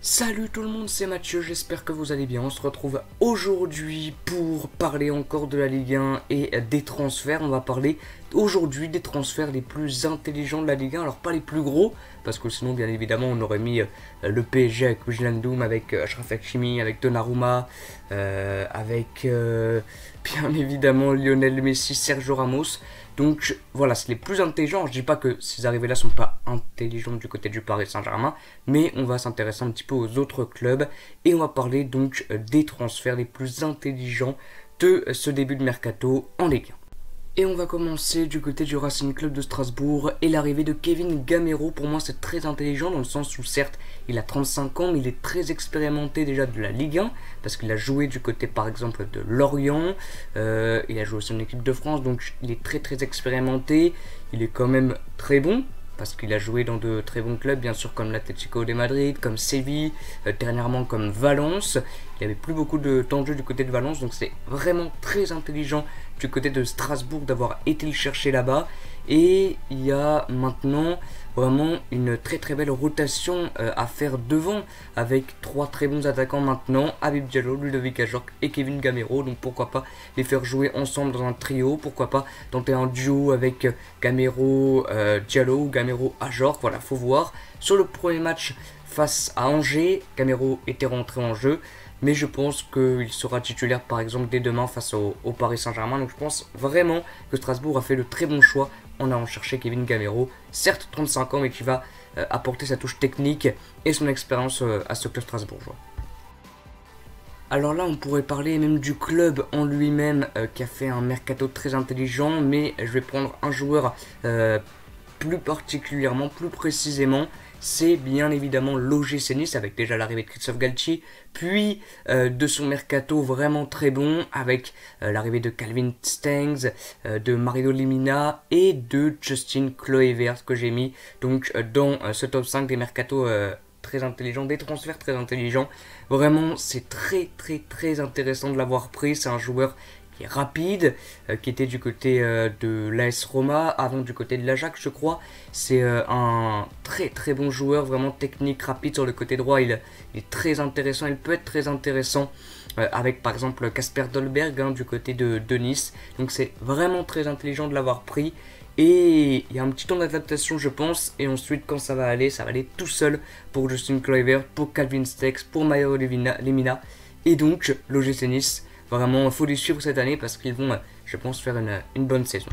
Salut tout le monde, c'est Mathieu, j'espère que vous allez bien. On se retrouve aujourd'hui pour parler encore de la Ligue 1 et des transferts. On va parler aujourd'hui des transferts les plus intelligents de la Ligue 1. Alors pas les plus gros, parce que sinon bien évidemment on aurait mis le PSG avec Wijnaldum, avec Achraf Hakimi, avec Donnarumma, avec bien évidemment Lionel Messi, Sergio Ramos. Donc voilà, c'est les plus intelligents. Je dis pas que ces arrivées-là sont pas intelligentes du côté du Paris Saint-Germain, mais on va s'intéresser un petit peu aux autres clubs et on va parler donc des transferts les plus intelligents de ce début de mercato en Ligue 1. Et on va commencer du côté du Racing Club de Strasbourg et l'arrivée de Kevin Gamero. Pour moi c'est très intelligent dans le sens où certes il a 35 ans mais il est très expérimenté déjà de la Ligue 1 parce qu'il a joué du côté par exemple de Lorient, il a joué aussi en équipe de France, donc il est très expérimenté, il est quand même très bon parce qu'il a joué dans de très bons clubs, bien sûr comme l'Atlético de Madrid, comme Séville, dernièrement comme Valence. Il n'y avait plus beaucoup de temps de jeu du côté de Valence, donc c'est vraiment très intelligent du côté de Strasbourg d'avoir été le chercher là-bas. Et il y a maintenant vraiment une très belle rotation à faire devant avec trois très bons attaquants maintenant, Habib Diallo, Ludovic Ajorc et Kevin Gamero. Donc pourquoi pas les faire jouer ensemble dans un trio, pourquoi pas tenter un duo avec Gamero Diallo ou Gamero Ajorc. Voilà, faut voir. Sur le premier match face à Angers, Gamero était rentré en jeu, mais je pense qu'il sera titulaire par exemple dès demain face au Paris Saint-Germain. Donc je pense vraiment que Strasbourg a fait le très bon choix en allant chercher Kevin Gamero, certes 35 ans mais qui va apporter sa touche technique et son expérience à ce club strasbourgeois. Alors là on pourrait parler même du club en lui-même qui a fait un mercato très intelligent, mais je vais prendre un joueur plus particulièrement, plus précisément. C'est bien évidemment l'OGC Nice avec déjà l'arrivée de Christophe Galtier, puis de son mercato vraiment très bon avec l'arrivée de Calvin Stengs, de Mario Lemina et de Justin Kluivert que j'ai mis donc dans ce top 5 des mercatos très intelligents, des transferts très intelligents. Vraiment c'est très intéressant de l'avoir pris, c'est un joueur qui est rapide, qui était du côté de l'AS Roma, avant du côté de l'Ajax je crois. C'est un très bon joueur, vraiment technique, rapide sur le côté droit, il est très intéressant, il peut être très intéressant avec par exemple Kasper Dolberg du côté de Nice. Donc c'est vraiment très intelligent de l'avoir pris. Et il y a un petit temps d'adaptation je pense, et ensuite quand ça va aller tout seul pour Justin Kluivert, pour Calvin Stengs, pour Mario Lemina. Et donc l'OGC Nice, vraiment, il faut les suivre cette année parce qu'ils vont, je pense, faire une bonne saison.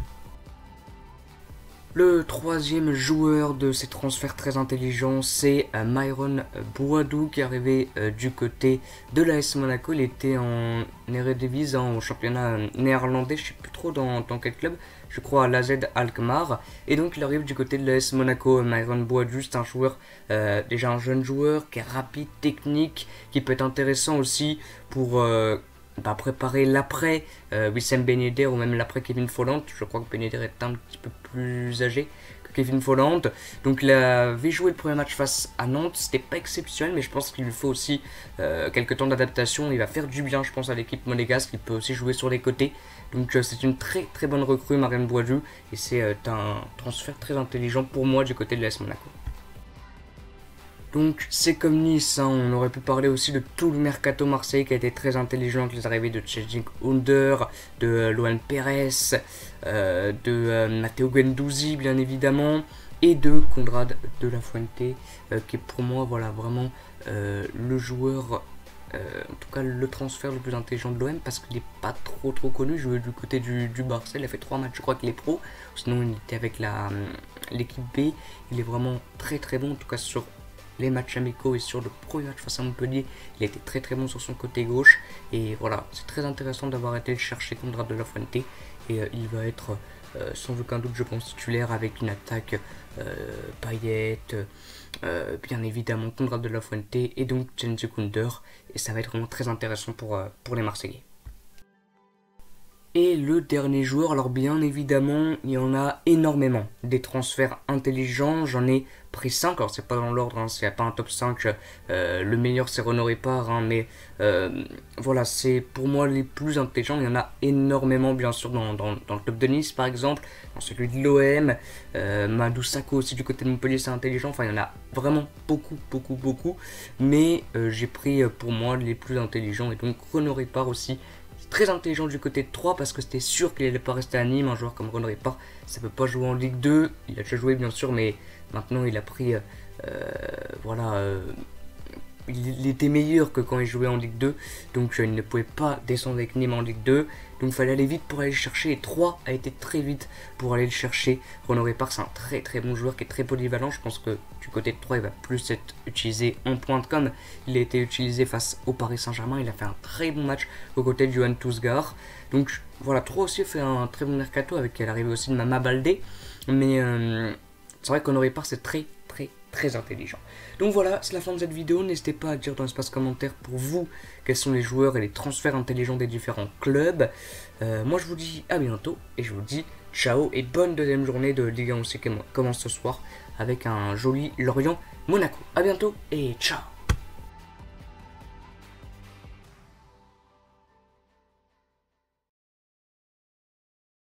Le troisième joueur de ces transferts très intelligents, c'est Myron Boadou qui est arrivé du côté de l'AS Monaco. Il était en Eredivisie, en championnat néerlandais, je ne sais plus trop dans quel club, je crois à l'AZ Alkmaar. Et donc il arrive du côté de l'AS Monaco. Myron Boadou, c'est un joueur, déjà un jeune joueur qui est rapide, technique, qui peut être intéressant aussi pour préparer l'après Wissam Ben Yedder ou même l'après Kevin Folland. Je crois que Ben Yedder est un petit peu plus âgé que Kevin Folland. Donc il avait joué le premier match face à Nantes, c'était pas exceptionnel, mais je pense qu'il lui faut aussi quelques temps d'adaptation. Il va faire du bien je pense à l'équipe monégasque, il peut aussi jouer sur les côtés. Donc c'est une très bonne recrue Myron Boadou, et c'est un transfert très intelligent pour moi du côté de l'AS Monaco. Donc c'est comme Nice, on aurait pu parler aussi de tout le mercato Marseille qui a été très intelligent avec les arrivées de Changing Under, de Lohan Perez, de Matteo Guendouzi bien évidemment, et de Konrad de la Fuente qui est pour moi voilà vraiment le joueur, en tout cas le transfert le plus intelligent de l'OM parce qu'il n'est pas trop connu. Je joue du côté du Barça, il a fait 3 matchs je crois qu'il est pro, sinon il était avec l'équipe B. Il est vraiment très bon en tout cas sur les matchs amicaux et sur le premier match face à Montpellier, il a été très bon sur son côté gauche. Et voilà, c'est très intéressant d'avoir été le chercher Konrad de la Fuente. Et il va être sans aucun doute, je pense, titulaire avec une attaque Payet, bien évidemment Konrad de la Fuente et donc Changing Under. Et ça va être vraiment très intéressant pour les Marseillais. Et le dernier joueur, alors bien évidemment, il y en a énormément. Des transferts intelligents, j'en ai pris 5. Alors c'est pas dans l'ordre, hein, c'est pas un top 5. Le meilleur c'est Renaud Répard, hein, mais voilà, c'est pour moi les plus intelligents. Il y en a énormément, bien sûr, dans le top de Nice par exemple, dans celui de l'OM. Madou Sakho aussi du côté de Montpellier, c'est intelligent. Enfin, il y en a vraiment beaucoup. Mais j'ai pris pour moi les plus intelligents, et donc Renaud Répard aussi. Très intelligent du côté de 3 parce que c'était sûr qu'il n'allait pas rester à Nîmes. Un joueur comme Renaud Répard, ça peut pas jouer en Ligue 2. Il a déjà joué bien sûr, mais maintenant il a pris voilà, il était meilleur que quand il jouait en Ligue 2, donc il ne pouvait pas descendre avec Nîmes en Ligue 2, donc il fallait aller vite pour aller le chercher, et 3 a été très vite pour aller le chercher. Renaud Répard, c'est un très bon joueur qui est très polyvalent. Je pense que du côté de 3 il va plus être utilisé en pointe comme il a été utilisé face au Paris Saint-Germain. Il a fait un très bon match aux côtés de Johan Tousgar, donc voilà. 3 aussi fait un très bon mercato avec l'arrivée aussi de Mama Baldé, mais c'est vrai que Renaud Répard c'est très intelligent. Donc voilà, c'est la fin de cette vidéo. N'hésitez pas à dire dans l'espace commentaire pour vous quels sont les joueurs et les transferts intelligents des différents clubs. Moi je vous dis à bientôt et je vous dis ciao et bonne deuxième journée de Ligue 1 aussi qui commence ce soir avec un joli Lorient-Monaco. A bientôt et ciao.